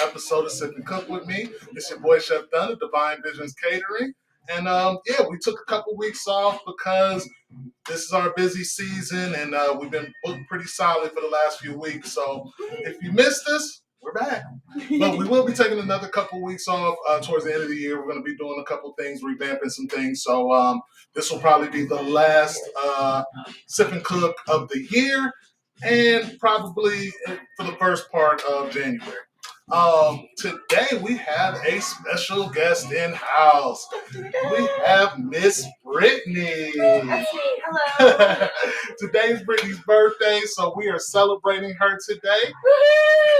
episode of Sip and Cook with me. It's your boy Chef Dunn of Divine Visions Catering. And we took a couple weeks off because this is our busy season and we've been booked pretty solid for the last few weeks. So if you missed us, we're back. But we will be taking another couple weeks off towards the end of the year. We're going to be doing a couple things, revamping some things. So this will probably be the last Sip and Cook of the year and probably for the first part of January. Today we have a special guest in house. We have Miss Brittany. Hello. Today's Brittany's birthday, so we are celebrating her today.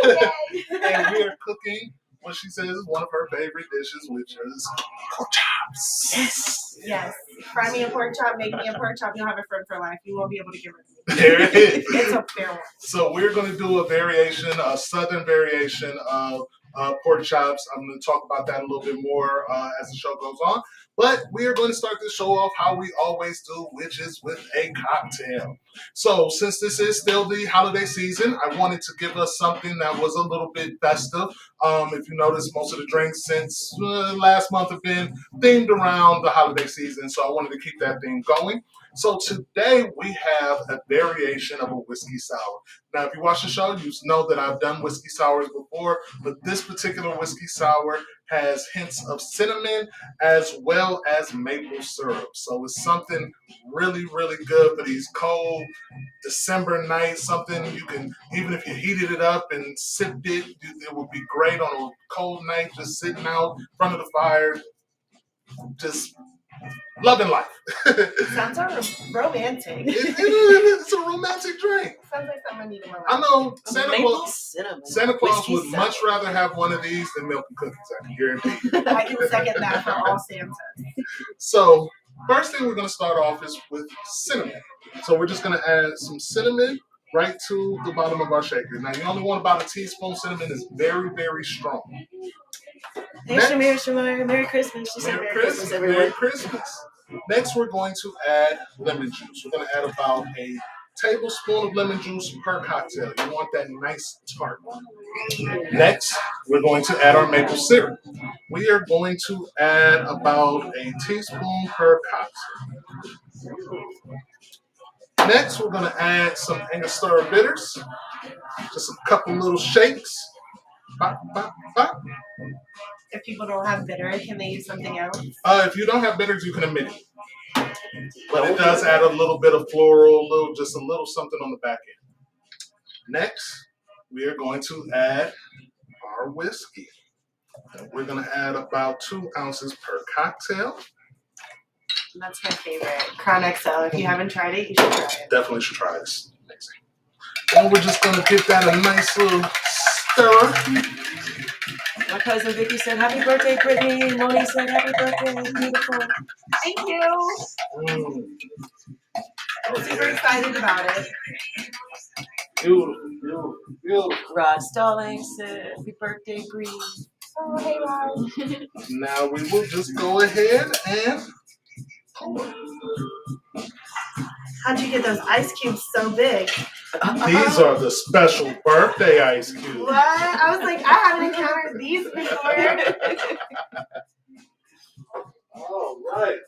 And we are cooking what she says is one of her favorite dishes, which is pork chops. Yes. Fry me a pork chop, make me a pork chop. You'll have a friend for life. You won't be able to get rid of me. There it is. It's a fair one. So we're going to do a southern variation of pork chops. I'm going to talk about that a little bit more as the show goes on. But we are going to start the show off how we always do, which is with a cocktail. So since this is still the holiday season, I wanted to give us something that was a little bit festive. If you notice, most of the drinks since last month have been themed around the holiday season. So I wanted to keep that theme going. So today we have a variation of a whiskey sour. Now, if you watch the show, you know that I've done whiskey sours before, but this particular whiskey sour has hints of cinnamon as well as maple syrup. So it's something really, really good for these cold December nights. Something you can, even if you heated it up and sipped it, it would be great on a cold night, just sitting out in front of the fire, just loving life. Sounds romantic. It's a romantic drink. Sounds like something I need in my life. I know Santa Claus would much rather have one of these than milk and cookies, I can guarantee. I can second that for all Santas. So, first thing we're going to start off is with cinnamon. So we're just going to add some cinnamon right to the bottom of our shaker. Now, you only want about a teaspoon. Cinnamon is very, very strong. Hey, Shamir, Merry Christmas. She said Merry Christmas, everyone. Merry Christmas. Next, we're going to add lemon juice. We're going to add about a tablespoon of lemon juice per cocktail. You want that nice tart. Next, we're going to add our maple syrup. We are going to add about a teaspoon per cocktail. Next, we're going to add some Angostura bitters. Just a couple little shakes. Bop, bop, bop. If people don't have bitter, can they use something else? If you don't have bitters, you can omit it. But it does add a little bit of floral, just a little something on the back end. Next, we are going to add our whiskey. We're going to add about 2 ounces per cocktail. That's my favorite. Crown XL. If you haven't tried it, you should try it. Definitely should try this. Amazing. And we're just going to give that a nice little stir. My cousin Vicky said, "Happy birthday, Brittany." Moni said, "Happy birthday, beautiful." Thank you. I'm super excited about it. Beautiful. Rod Stalling said, "Happy birthday, Bree." Oh, hey, Rod. Now we will just go ahead and pour. How'd you get those ice cubes so big? These are the special birthday ice cubes. What? I was like, I haven't encountered these before. All right.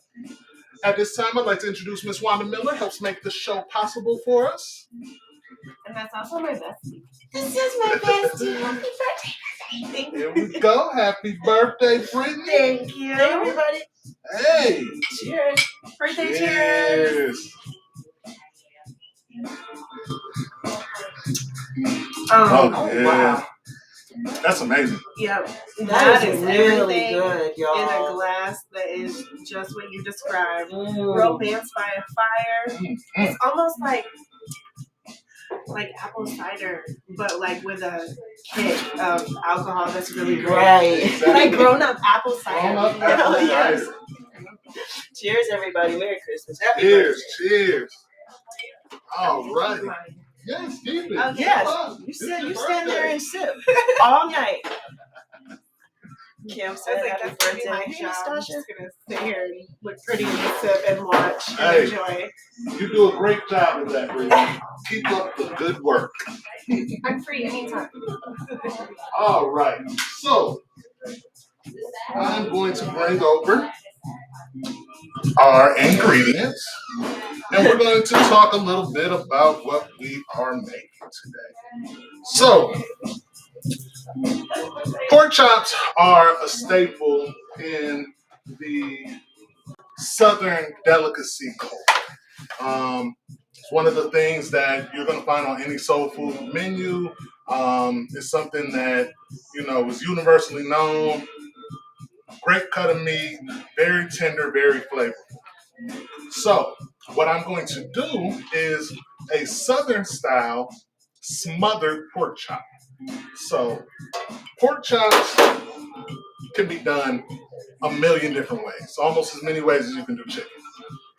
At this time, I'd like to introduce Miss Wanda Miller, helps make the show possible for us. And that's also my bestie. This is my bestie. Happy birthday. Thank you. Here we go. Happy birthday, Brittany. Thank you. Hey, everybody. Hey. Cheers. Birthday cheers. Oh, yeah. Wow. That's amazing. Yep. That is really everything good, y'all. in a glass that is just what you described. Mm. Romance by a fire. It's almost like apple cider, but like with a kick of alcohol that's really great. Right. Exactly. Like grown up apple cider. Grown-up apple Hell yes. cider. Cheers, everybody. Merry Christmas. Happy Cheers. birthday. Cheers. All right. Yes, keep it. Oh, yes. Come on. You It's said your you stand birthday. there and sip all night. Kim I was said like, happy that's gonna be birthday. my Hey, job. I'm Nastasha. just gonna sit here and look pretty and sip and watch and Hey. enjoy. You do a great job of that, Bree. Keep up the good work. I'm free anytime. All right. So I'm going to bring over our ingredients, and we're going to talk a little bit about what we are making today. So, pork chops are a staple in the Southern delicacy culture. It's one of the things that you're going to find on any soul food menu. It's something that is universally known. Great cut of meat, very tender, very flavorful. So, what I'm going to do is a Southern style smothered pork chop. So, pork chops can be done a million different ways, almost as many ways as you can do chicken.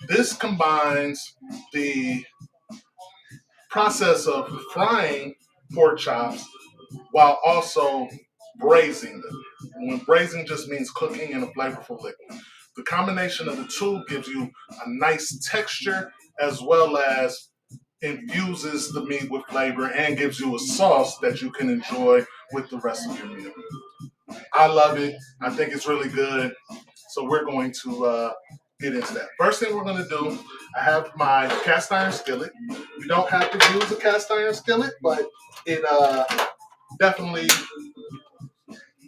This combines the process of frying pork chops while also braising them. When braising just means cooking in a flavorful liquid. The combination of the two gives you a nice texture as well as infuses the meat with flavor and gives you a sauce that you can enjoy with the rest of your meal. I love it. I think it's really good. So we're going to get into that. First thing we're going to do, I have my cast iron skillet. You don't have to use a cast iron skillet, but it definitely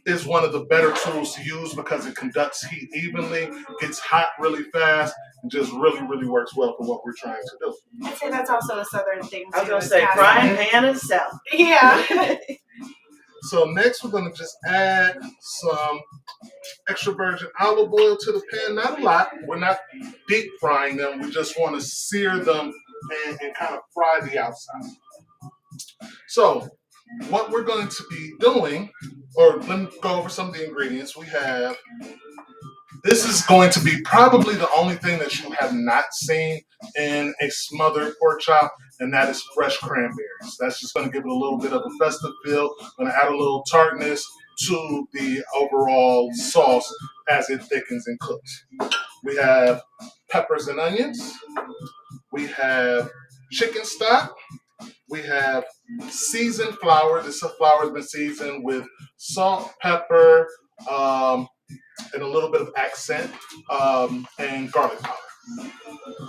is one of the better tools to use because it conducts heat evenly, gets hot really fast, and just really, really works well for what we're trying to do. I'd say that's also a Southern thing too. I was gonna is say cast frying iron. pan is south. Yeah. So next we're going to just add some extra virgin olive oil to the pan. Not a lot. We're not deep frying them. We just want to sear them and kind of fry the outside. So what we're going to be doing, or let me go over some of the ingredients. This is going to be probably the only thing that you have not seen in a smothered pork chop, and that is fresh cranberries. That's just going to give it a little bit of a festive feel, going to add a little tartness to the overall sauce as it thickens and cooks. We have peppers and onions. We have chicken stock. We have seasoned flour. This flour has been seasoned with salt, pepper, and a little bit of accent, and garlic powder.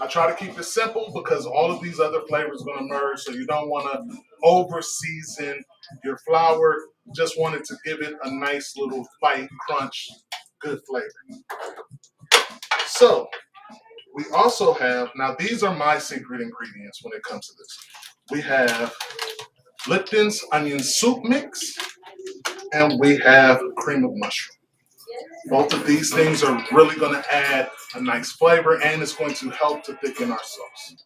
I try to keep it simple because all of these other flavors are going to merge, so you don't want to over season your flour. Just wanted to give it a nice little bite, crunch, good flavor. So we also have, now these are my secret ingredients when it comes to this. We have Lipton's onion soup mix, and we have cream of mushroom. Both of these things are really going to add a nice flavor, and it's going to help to thicken our sauce.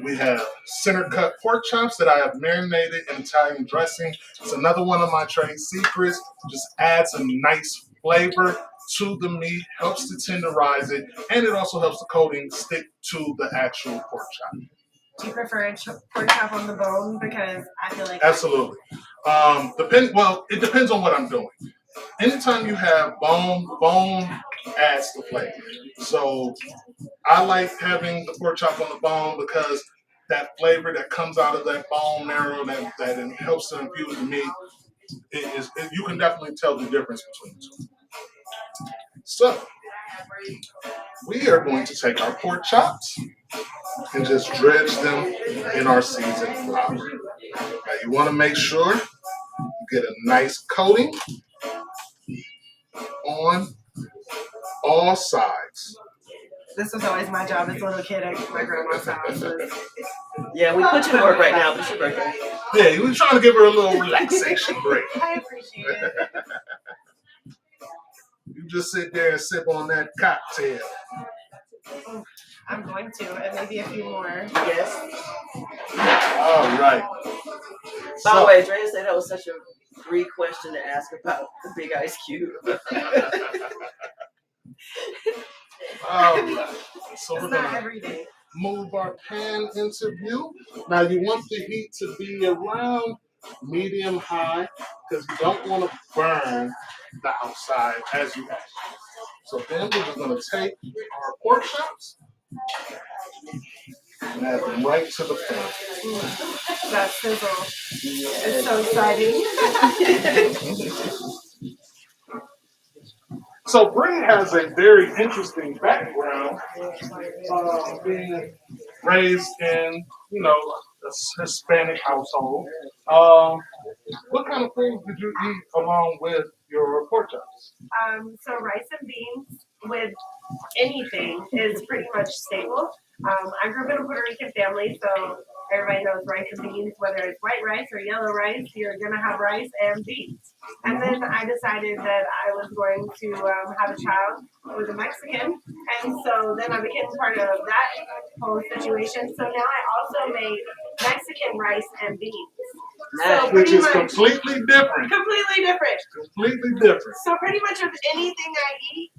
We have center cut pork chops that I have marinated in Italian dressing. It's another one of my trade secrets. Just adds a nice flavor to the meat, helps to tenderize it, and it also helps the coating stick to the actual pork chop. Do you prefer a pork chop on the bone? Because I feel like Absolutely. It depends on what I'm doing. Anytime you have bone adds the flavor. So I like having the pork chop on the bone because that flavor that comes out of that bone marrow that helps to infuse the meat, you can definitely tell the difference between the two. So we are going to take our pork chops and just dredge them in our seasoned flour. Now you want to make sure you get a nice coating on all sides. this was always my job as a little kid at my grandma's house. Yeah, we put you to work right now. It's your birthday. Yeah, you were trying to give her a little relaxation break. I appreciate it. You just sit there and sip on that cocktail. I'm going to, and maybe a few more. Yes. All right. By the way, Drea said that was such a great question to ask about the big ice cube. All right. So It's we're not gonna every day. move our pan into view. Now you want the heat to be around medium high because you don't want to burn the outside as you add. So then we're just gonna take our pork chops and add them right to the pan. That sizzle is so exciting. So Bree has a very interesting background, being raised in, a Hispanic household. What kind of food did you eat along with your pork chops? So rice and beans with anything is pretty much staple. I grew up in a Puerto Rican family, so everybody knows rice and beans, whether it's white rice or yellow rice, you're gonna have rice and beans. And then I decided that I was going to have a child with a Mexican, and so then I became part of that whole situation. So now I also make Mexican rice and beans. So Which pretty is much completely different. completely different. Completely different. So pretty much with anything I eat,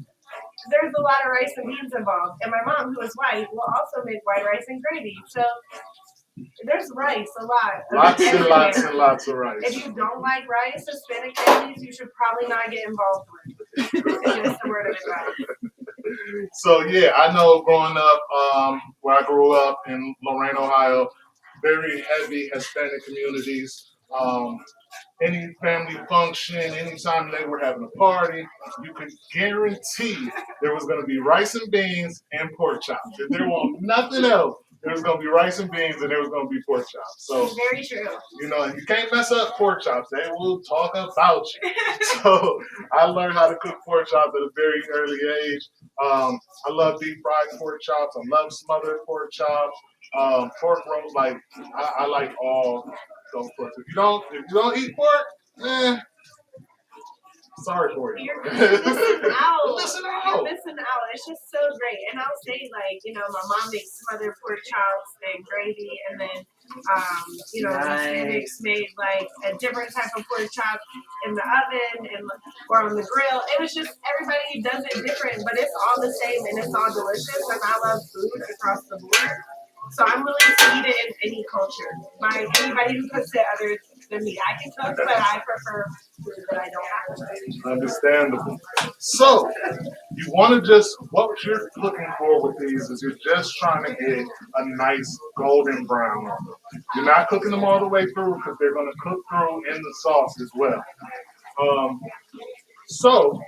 there's a lot of rice and beans involved. And my mom, who is white, will also make white rice and gravy. So there's rice a lot. Lots and everywhere. lots and lots of rice. If you don't like rice, Hispanic families, you should probably not get involved with. Just the word of advice. So yeah, I know growing up, where I grew up in Lorain, Ohio, very heavy Hispanic communities. Any family function, anytime they were having a party, you could guarantee there was going to be rice and beans and pork chops. If there was nothing else, there was going to be rice and beans and there was going to be pork chops. So Very true. and you can't mess up pork chops. They will talk about you. So I learned how to cook pork chops at a very early age. I love deep fried pork chops. I love smothered pork chops. Pork roast, like I like all those porks. If you don't eat pork, sorry for you. You're missing out. Missing You're out. missing out. It's just so great. And I'll say, like, my mom makes smothered pork chops and gravy, and then, the Hispanics made like a different type of pork chop in the oven or on the grill. It was just everybody does it different, but it's all the same and it's all delicious. And I love food across the board. So I'm willing to eat it in any culture. By anybody who cooks it other than me. I can cook, but I prefer food that I don't have to. Understandable. So, you want to what you're looking for with these is you're just trying to get a nice golden brown on them. You're not cooking them all the way through because they're going to cook through in the sauce as well. So,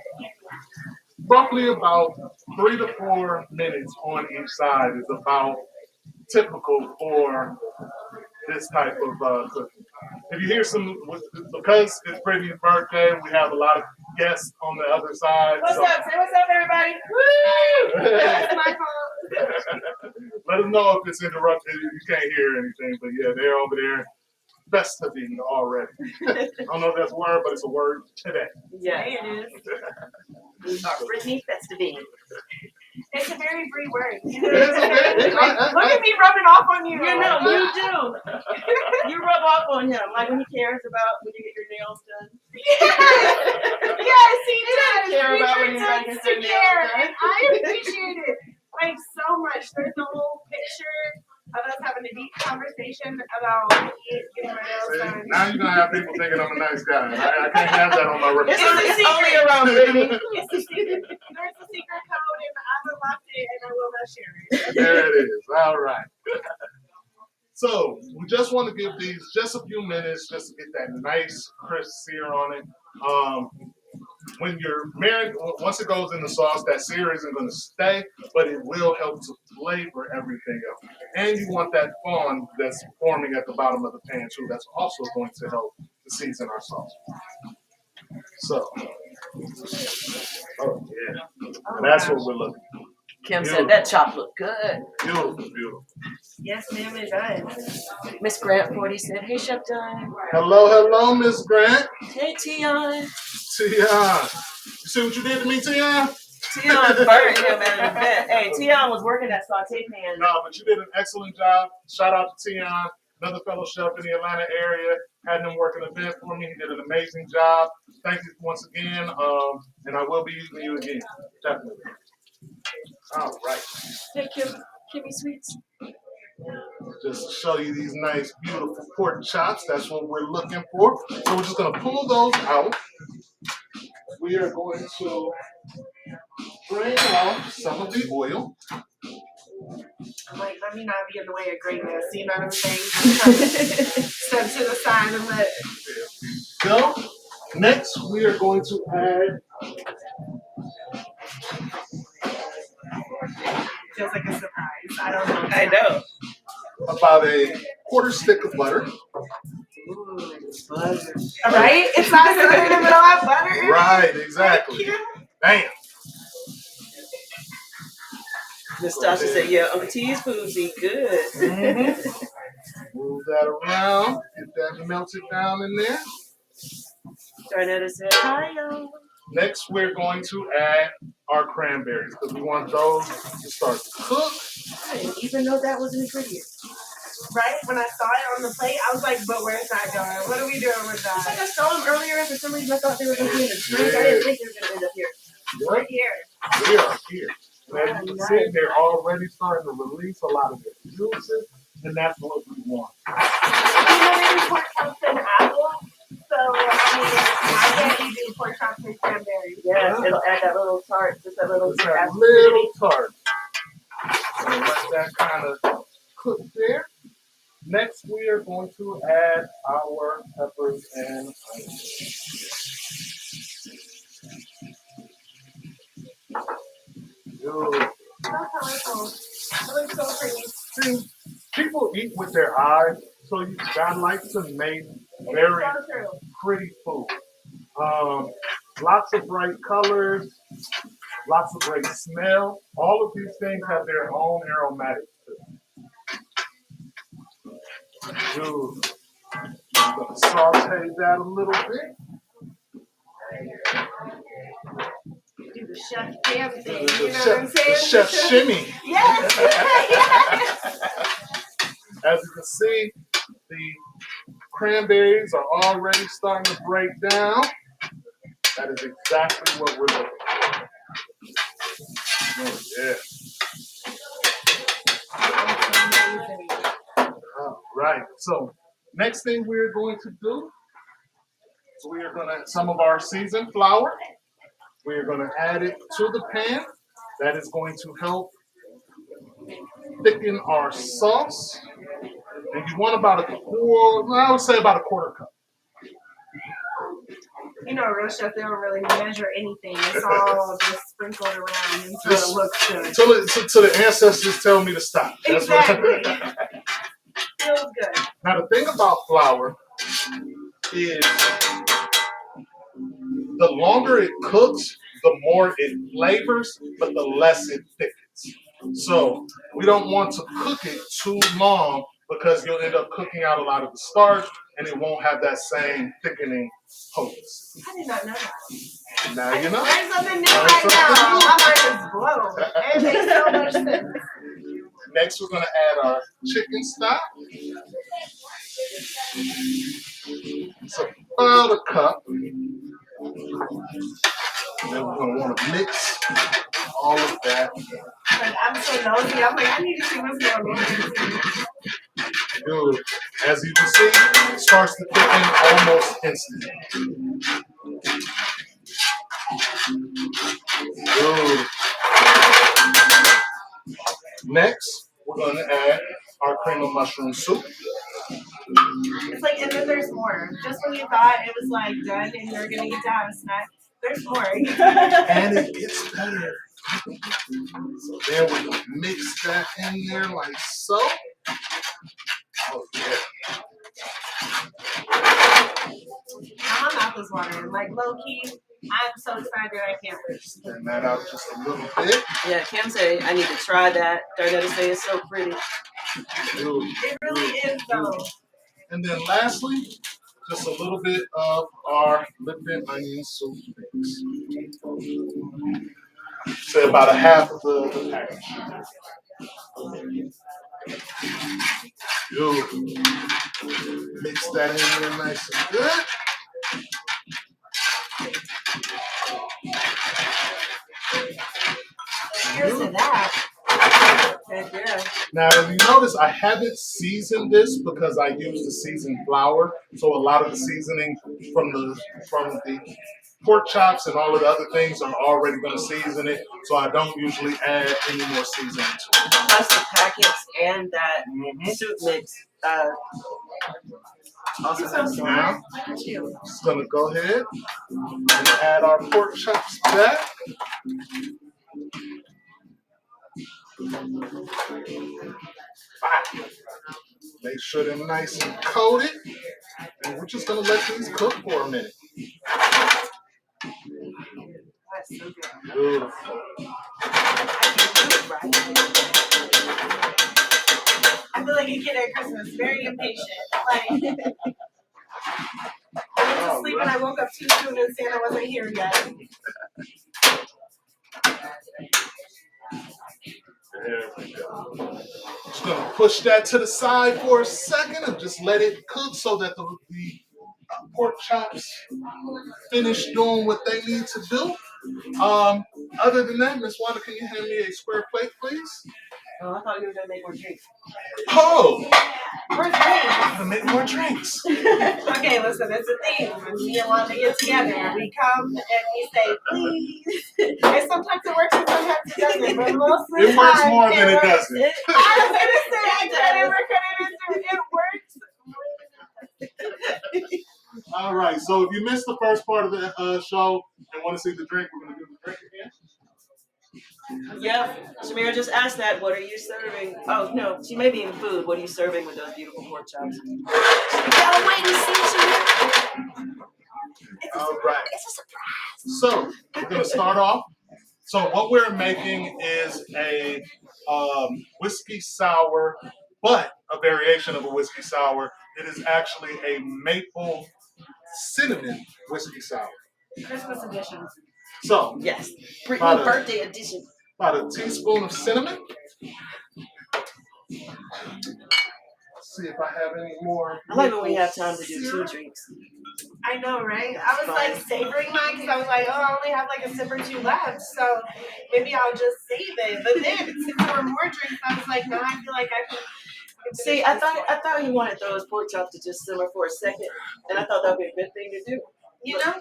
roughly about 3 to 4 minutes on each side is about typical for this type of cooking. If you hear because it's Brittany's birthday, we have a lot of guests on the other side. What's up? Say what's up, everybody. Woo! That's my fault. Let us know if it's interrupted. You can't hear anything, but yeah, they're over there festiving already. I don't know if that's a word, but it's a word today. Yeah, It is. Brittany Festivine. It's a very Brie word. It is a very- Look at me rubbing off on you. You know, you do. You rub off on him, like when he cares about when you get your nails done. Yes, he does. care He about when you pretends guys to get your nails care, done. and I appreciate it like so much. There's a whole picture of us having a deep conversation about me getting my nails See, done. now you're going to have people thinking I'm a nice guy. I can't have that on my reputation. It's only around Brittany. It's a secret. There's a secret code, and I've unlocked it, and I will not share it. There it is. All right. So we just want to give these just a few minutes just to get that nice crisp sear on it. When you're marinated, once it goes in the sauce, that sear isn't going to stay, but it will help to flavor everything else. And you want that fond that's forming at the bottom of the pan too. That's also going to help to season our sauce. So, oh yeah, and that's what we're looking for. Kim said that chop looked good. Beautiful, beautiful. Yes, ma'am, it does. Miss Grant 40 said, hey, Chef Dunn. Hello, Miss Grant. Hey, Tion. Tion. You see what you did to me, Tion? Tion burned him at an event. Hey, Tion was working that saute pan. No, but you did an excellent job. Shout out to Tion, another fellow chef in the Atlanta area. Had him work an event for me. He did an amazing job. Thank you once again. And I will be using you again. Definitely. All right. Hey, Kimmy Sweets. Just to show you these nice, beautiful pork chops. That's what we're looking for. So we're just going to pull those out. we are going to drain off some of the oil. I'm like, let me not be in the way of greatness. You know what I'm saying? Just kind of step to the side and let. Go. Next, we are going to add Feels like a surprise. I don't know. I know. about a quarter stick of butter. Ooh, butter. Right? It's not something in the middle of butter. Right, exactly. Bam. Miss Tasha said, yeah, Uncle T's foods eat good. Mhm. Move that around. Get that melted down in there. Darnetta said, hi, y'all. Next, we're going to add our cranberries because we want those to start to cook. I didn't even know that was an ingredient. Right? When I saw it on the plate, I was like, but where's that going? What are we doing with It's like that? I saw them earlier, and for some reason I thought they were going to be in the drink. I didn't think they were going to end up here. We're here. We are here. And as you can see, they're already starting to release a lot of their juices, and that's what we want. You know, they do pork chops and apple. So, I mean, why can't you do pork chops and cranberries? Yes, it'll add that little tart, just that little It's that acidity. little tart. So let that kind of cook there. Next, we are going to add our peppers and onions. Good. So colorful. It looks so pretty. See, people eat with their eyes, so God likes to make very It's so true. pretty food. Lots of bright colors, lots of great smell. All of these things have their own aromatics to them. Good. I'm going to saute that a little bit. Do the chef damn thing. The You know what I'm chef, saying? the chef shimmy. Yes. Yes. As you can see, the cranberries are already starting to break down. That is exactly what we're looking for. Oh, yeah. All right. So, next thing we're going to do is we are going to some of our seasoned flour. We are going to add it to the pan. That is going to help thicken our sauce. And you want about I would say about a quarter cup. You know, a real chef, they don't really measure anything. It's all just sprinkled around until it looks good. Till the ancestors tell me to stop. That's Exactly. What Feels good. Now, the thing about flour is the longer it cooks, the more it flavors, but the less it thickens. So we don't want to cook it too long because you'll end up cooking out a lot of the starch and it won't have that same thickening potency. I did not know that. Now you know. Learn something new right now. My mind is blown. It makes so much sense. Next, we're going to add our chicken stock. It's about a cup. And then we're going to want to mix all of that. Like, I'm so nosy. I'm like, I need to see what's going on. Good. As you can see, it starts to thicken almost instantly. Good. Next, we're going to add our cream of mushroom soup. It's like, and then there's more. Just when you thought it was like done and you're gonna get to have a snack, there's more. And it gets better. So then we mix that in there like so. Oh yeah. Now my mouth is watering. Like low key, I'm so excited I can't wait. Stir that out just a little bit. Yeah, Kim say I need to try that. Darnetta say it's so pretty. Good. It really is though. And then lastly, just a little bit of our liquid onion soup mix. Say about a half of the package. Good. Mix that in there nice and good. Here's to that. Heck yeah. Now, if you notice, I haven't seasoned this because I used the seasoned flour. So a lot of the seasoning from the pork chops and all of the other things are already going to season it, so I don't usually add any more seasoning to it. Plus the packets and that soup mix. Also You're so has smart. Look at you. Just going to go ahead and add our pork chops back. Make sure they're nice and coated. And we're just going to let these cook for a minute. That's so good. Beautiful. I feel like a kid at Christmas, very impatient. Like, I went to sleep and I woke up too soon and Santa wasn't here yet. There we go. Just gonna push that to the side for a second and just let it cook so that the pork chops finish doing what they need to do. Other than that, Miss Wanda, can you hand me a square plate, please? Oh, I thought you were gonna make more drinks. Oh, We're drinks. gotta make more drinks. Okay, listen, it's a thing. When me and Wanda get together, we come and we say, please. And sometimes it works and sometimes it doesn't. But most of the It works time, more than it works. doesn't. I was going to say, credit where credit is due. It works. All right, so if you missed the first part of the show and want to see the drink, we're gonna do the drink again. Yep. Shamira just asked that. What are you serving? Oh no, she may be in food. What are you serving with those beautiful pork chops? Gotta wait and see, Shamira. All right. It's a surprise. So we're gonna start off. So what we're making is a whiskey sour, but a variation of a whiskey sour. It is actually a maple cinnamon whiskey sour. Christmas edition. So Yes. About a- Birthday edition. about a teaspoon of cinnamon. Let's see if I have any more. I like when we have time to do 2 drinks. I know, right? I was like savoring mine because I was like, oh, I only have like a sip or 2 left, so maybe I'll just save it. But then since there were more drinks, I was like, no, I feel like I can. See, I thought you wanted those pork chops to just simmer for a second, and I thought that would be a good thing to do. You know?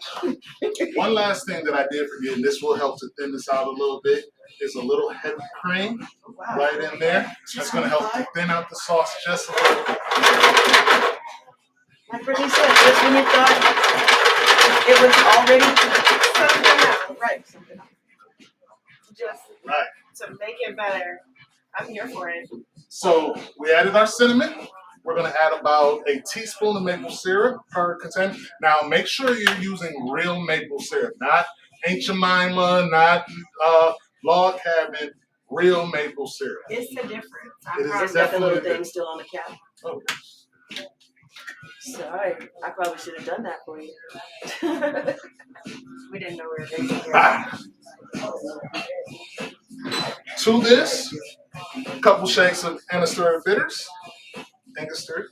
One last thing that I did forget, and this will help to thin this out a little bit, is a little heavy cream right in there. That's going to help to thin out the sauce just a little bit. Like Brittany said, just when you thought it was already Something else. right. Something else. Just Right. to make it better. I'm here for it. So we added our cinnamon. We're going to add about a teaspoon of maple syrup per container. Now make sure you're using real maple syrup, not Aunt Jemima, not log cabin, real maple syrup. It's the difference. I It is promise. It's got the little Definitely. thing still on the cap. Oh, Sorry, I probably should have done that for you. We didn't know we were going to do ah. To this, a couple shakes of Angostura bitters. Angostura.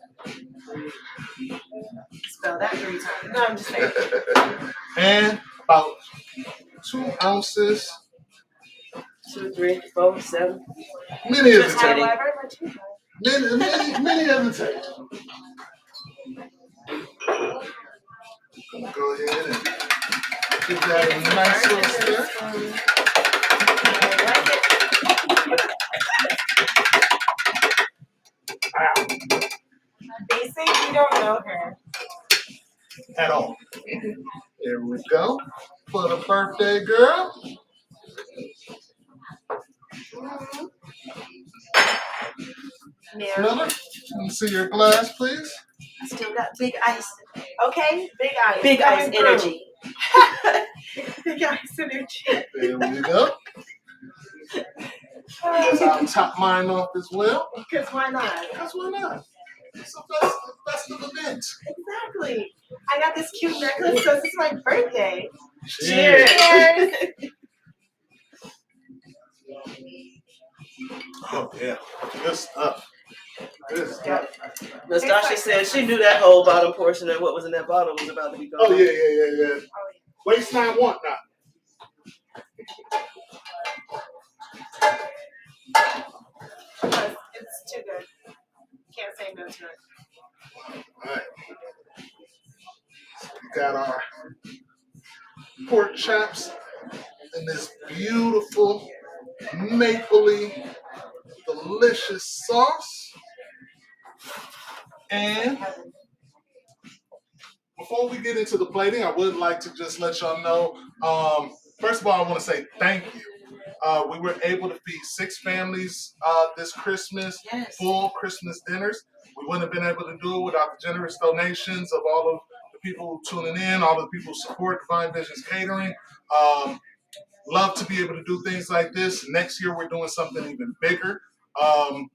Spell that 3 times. No, I'm just saying. And about 2 ounces. 2, 3, 4, 7. Many of the Just taste. However much you like. Many of the taste. Gonna go ahead and give that a nice little stir. I like it. Wow. Basic, you don't know her. At all. There we go. For the birthday girl. Now, Another. Let me see your glass, please. I still got big ice. okay, big eyes. Big ice coming through. energy. Big eyes energy. There we go. I'll top mine off as well. Because why not? That's why not. It's a festive event. Exactly. I got this cute necklace, so this is my birthday. Cheers. Cheers. Oh, yeah. Good stuff. Good stuff. Nastasha said she knew that whole bottom portion of what was in that bottle was about to be gone. Oh, yeah. Waste not, want not. It's too good. Can't say no to it. All right. So we got our pork chops in this beautiful, mapley, delicious sauce. And before we get into the plating, I would like to just let y'all know. First of all, I want to say thank you. We were able to feed 6 families this Christmas, Yes. full Christmas dinners. We wouldn't have been able to do it without the generous donations of all of the people tuning in, all the people who support Divine Visions Catering. Um, Love to be able to do things like this. Next year, we're doing something even bigger. Um,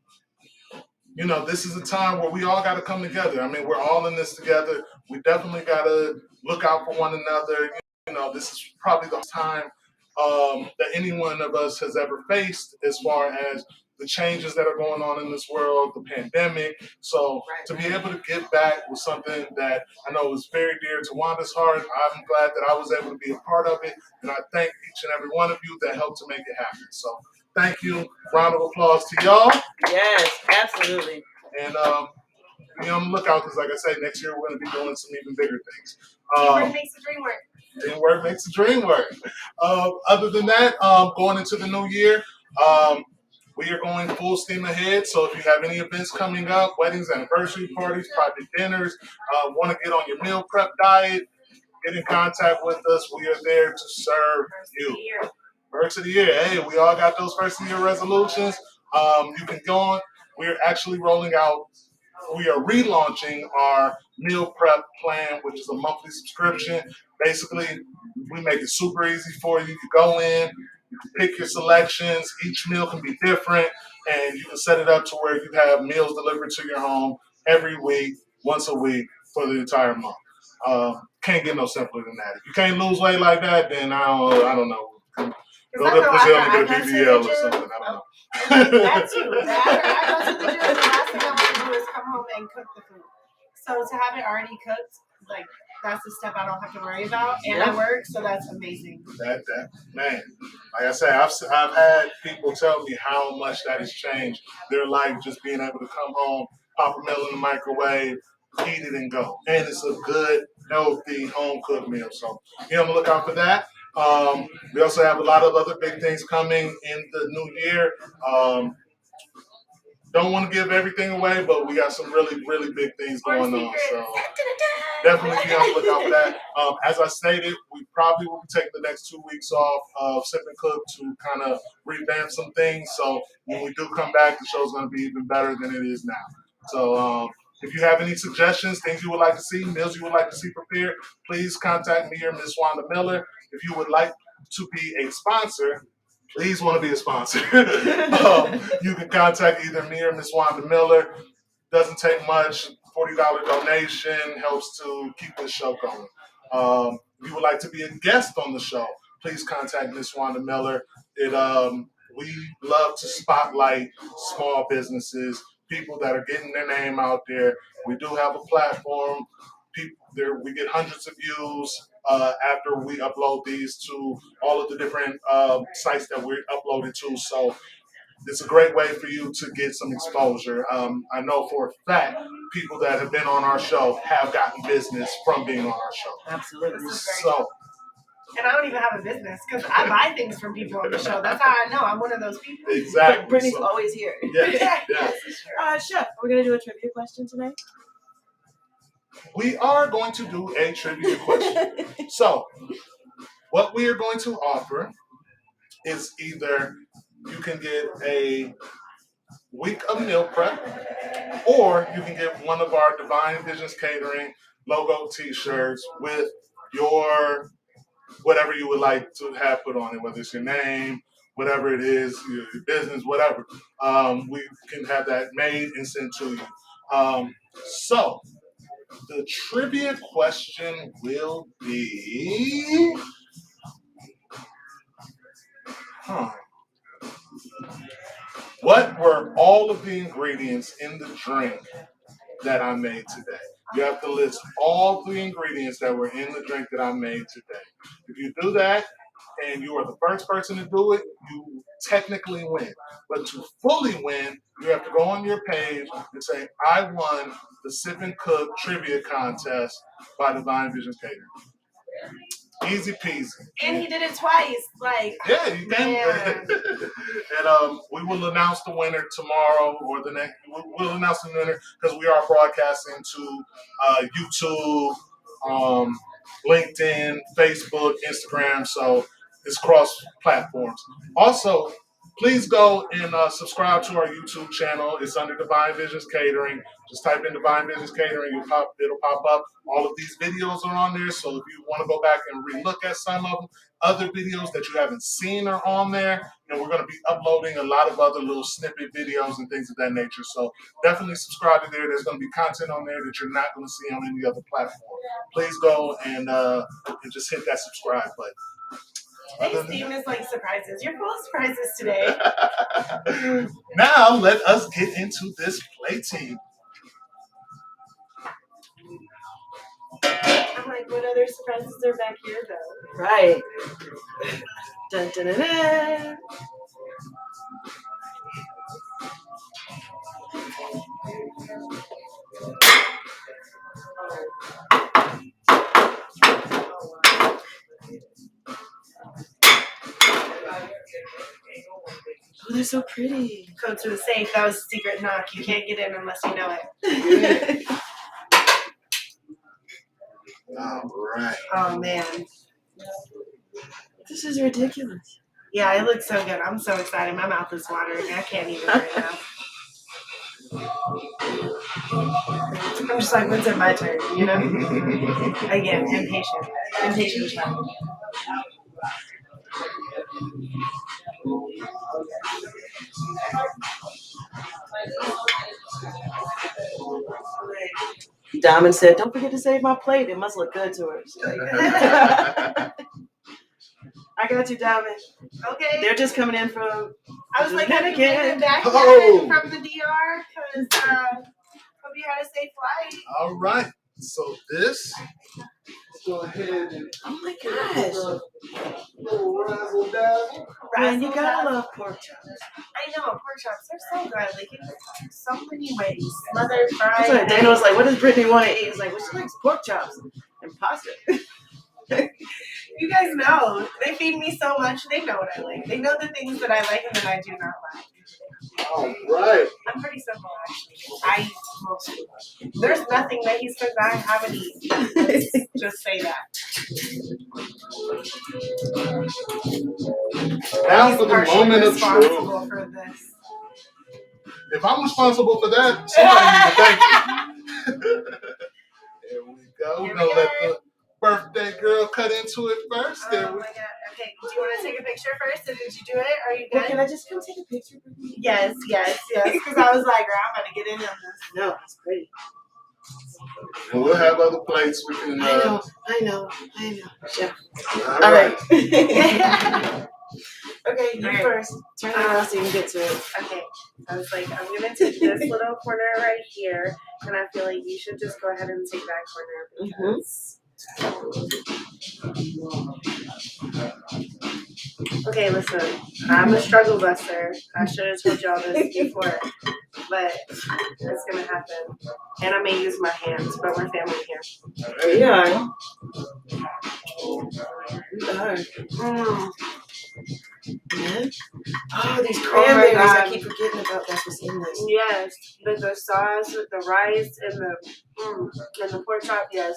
this is a time where we all got to come together. I mean, we're all in this together. We definitely got to look out for one another. This is probably the time that any one of us has ever faced as far as the changes that are going on in this world, the pandemic. So to be able to give back with something that I know is very dear to Wanda's heart, I'm glad that I was able to be a part of it. And I thank each and every one of you that helped to make it happen. So thank you. Round of applause to y'all. Yes, absolutely. And be on the lookout because, like I said, next year we're going to be doing some even bigger things. Teamwork makes the dream work. Teamwork makes the dream work. Other than that, going into the new year, we are going full steam ahead. So if you have any events coming up, weddings, anniversary parties, private dinners, want to get on your meal prep diet, get in contact with us. We are there to serve you. First of the year. Hey, we all got those first of the year resolutions. You can go on. We're actually rolling out, we are relaunching our meal prep plan, which is a monthly subscription. Basically, we make it super easy for you. You go in, you can pick your selections. Each meal can be different, and you can set it up to where you have meals delivered to your home every week, once a week for the entire month. Can't get no simpler than that. If you can't lose weight like that, then I don't know. Go to Brazil and get a BBL or something. I don't know. That too. I go to the gym. The last thing I want to do is come home and cook the food. So to have it already cooked, like that's the step I don't have to worry about, and I work, so that's amazing. That man, like I said, I've had people tell me how much that has changed their life, just being able to come home, pop a meal in the microwave, eat it, and go. And it's a good, healthy home cooked meal. So be on the lookout for that. We also have a lot of other big things coming in the new year. Don't want to give everything away, but we got some really, really big things going on. So definitely be on the lookout for that. As I stated, we probably will be taking the next 2 weeks off of Sip and Cook to kind of revamp some things. So when we do come back, the show's going to be even better than it is now. So if you have any suggestions, things you would like to see, meals you would like to see prepared, please contact me or Miss Wanda Miller. If you would like to be a sponsor, please want to be a sponsor. You can contact either me or Miss Wanda Miller. Doesn't take much. $40 donation helps to keep this show going. If you would like to be a guest on the show, please contact Miss Wanda Miller. We love to spotlight small businesses, people that are getting their name out there. We do have a platform. We get hundreds of views after we upload these to all of the different sites that we're uploaded to. So it's a great way for you to get some exposure. I know for a fact people that have been on our show have gotten business from being on our show. Absolutely. So, and I don't even have a business because I buy things from people on the show. That's how I know I'm one of those people. Exactly. Brittany's always here. Yes. Chef, we're going to do a trivia question tonight? We are going to do a trivia question. So, what we are going to offer is either you can get a week of meal prep, or you can get one of our Divine Visions Catering logo t-shirts with your whatever you would like to have put on it, whether it's your name, whatever it is, your business, whatever. We can have that made and sent to you. So the trivia question will be, what were all of the ingredients in the drink that I made today? You have to list all the ingredients that were in the drink that I made today. If you do that and you are the first person to do it, you technically win. But to fully win, you have to go on your page and say, I won the Sip and Cook Trivia Contest by Divine Vision Catering. Easy peasy. And he did it twice. Like, Yeah, you can. man. And we will announce the winner tomorrow or the next. We'll announce the winner because we are broadcasting to YouTube, LinkedIn, Facebook, Instagram. So it's cross platforms. Also, please go and subscribe to our YouTube channel. It's under Divine Visions Catering. Just type in Divine Visions Catering. It'll pop up. All of these videos are on there. So if you want to go back and relook at some of them, other videos that you haven't seen are on there. And we're going to be uploading a lot of other little snippet videos and things of that nature. So definitely subscribe to there. There's going to be content on there that you're not going to see on any other platform. Please go and just hit that subscribe button. Today's theme is like surprises. You're full of surprises today. Now let us get into this plating. I'm like, what other surprises are back here though? Right. Dun, dun, dun, dun. Oh, they're so pretty. Code to the safe. That was a secret knock. You can't get in unless you know it. All right. Oh man. This is ridiculous. Yeah, it looks so good. I'm so excited. My mouth is watering. I can't even right now. I'm just like, when's it my turn? You know? Again, impatient. Impatient child. Diamond said, "Don't forget to save my plate. It must look good to her." I got you, Diamond. Okay. They're just coming in from. I was like, have you Dominican. made it back Oh. yet from the DR? Because hope you had a safe flight. All right. So this. Let's go ahead and. Oh my gosh. Little razzle dazzle. Man, you gotta love pork chops. I know, pork chops, they're so good. Like, in so many ways. Smothered, That's fried. why Dana was like, "What does Brittany want to eat?" He's like, "Well, she likes pork chops and pasta." You guys know. They feed me so much. They know what I like. They know the things that I like and that I do not like. All right. I'm pretty simple, actually. I eat most food. There's nothing that he says I haven't eaten. Let's just say that. Now He's for the partially moment of responsible truth. for this. If I'm responsible for that, somebody need to thank you. There we go. We're gonna let the birthday girl cut into it first. Oh There my we god. Okay, do you want to take a picture first? Or did you do it? Are you Well, good? can I just come take a picture? Yes. Because I was like, girl, I'm about to get in on this. No, it's pretty. And we'll have other plates. We can. I know. Yeah. All All right. right. Okay, you Alright. first. Turn it around so you can get to it. Okay. I was like, I'm going to take this little corner right here. And I feel like you should just go ahead and take that corner. Because... Okay, listen. I'm a struggle buster. I should have told y'all this before. But it's going to happen. And I may use my hands, but we're family here. We are. We are. Yeah. Oh, these cranberries! God. I keep forgetting about that's what's in this. Yes, the sauce with the rice and the pork chop, yes.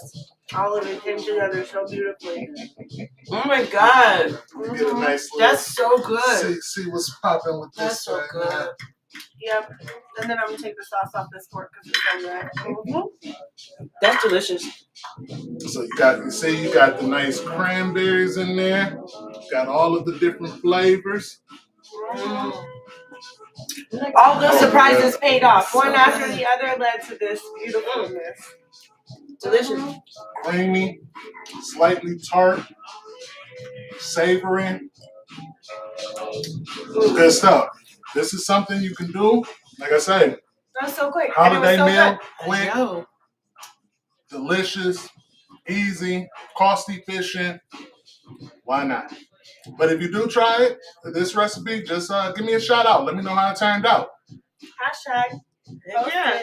All of it came together so beautifully. Oh my god, We get a nice little. that's so good. See what's popping with this. That's so right good. now. Yep. And then I'm going to take the sauce off this pork because it's so good. That's delicious. So you got the nice cranberries in there. Got all of the different flavors. All those surprises paid off. One after the other led to this beautifulness. Delicious. Creamy, slightly tart, savory. Good stuff. This is something you can do. Like I say, That was so quick. holiday and it was so meal, quick, Yo. delicious, easy, cost efficient. Why not? But if you do try it, this recipe, just give me a shout out. Let me know how it turned out. Hashtag Yeah.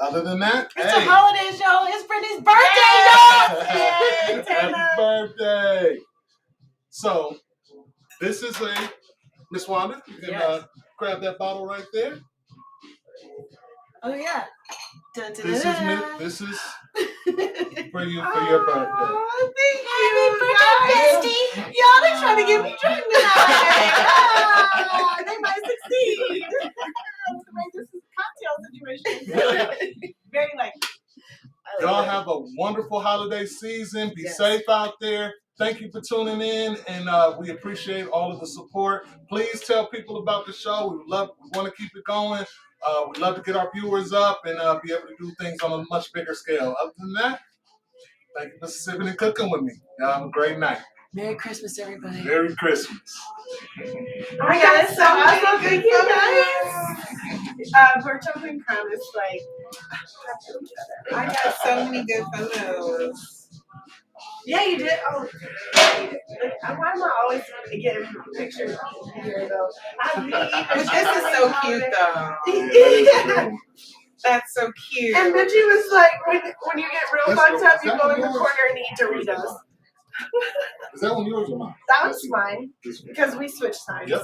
Other than that, It's hey. the holidays, y'all. It's Brittany's birthday, y'all. Happy birthday. So, this is a, Miss Wanda, you can grab that bottle right there. Oh, yeah. Dun, dun, This dun, is dun. this is for you for your birthday. Oh, thank you, guys. Y'all, they trying to get me drunk tonight. Ah, they might succeed. This is a cocktail situation. Very like. Y'all have a wonderful holiday season. Be safe out there. Thank you for tuning in, and we appreciate all of the support. Please tell people about the show. We want to keep it going. We'd love to get our viewers up and be able to do things on a much bigger scale. Other than that, thank you for sipping and cooking with me. Y'all have a great night. Merry Christmas, everybody. Merry Christmas. Oh my God, it's so awesome. Thank you guys. Pork chop and crown is like, I got so many good photos. yeah, you did. Oh, why am I always getting pictures here though? But this is so cute though. Yeah. That's so cute. And Benji was like, when you get real That's fucked yours. up, you go in the corner and eat Doritos. Is that one yours or mine? That was mine because we switched sides. Yep.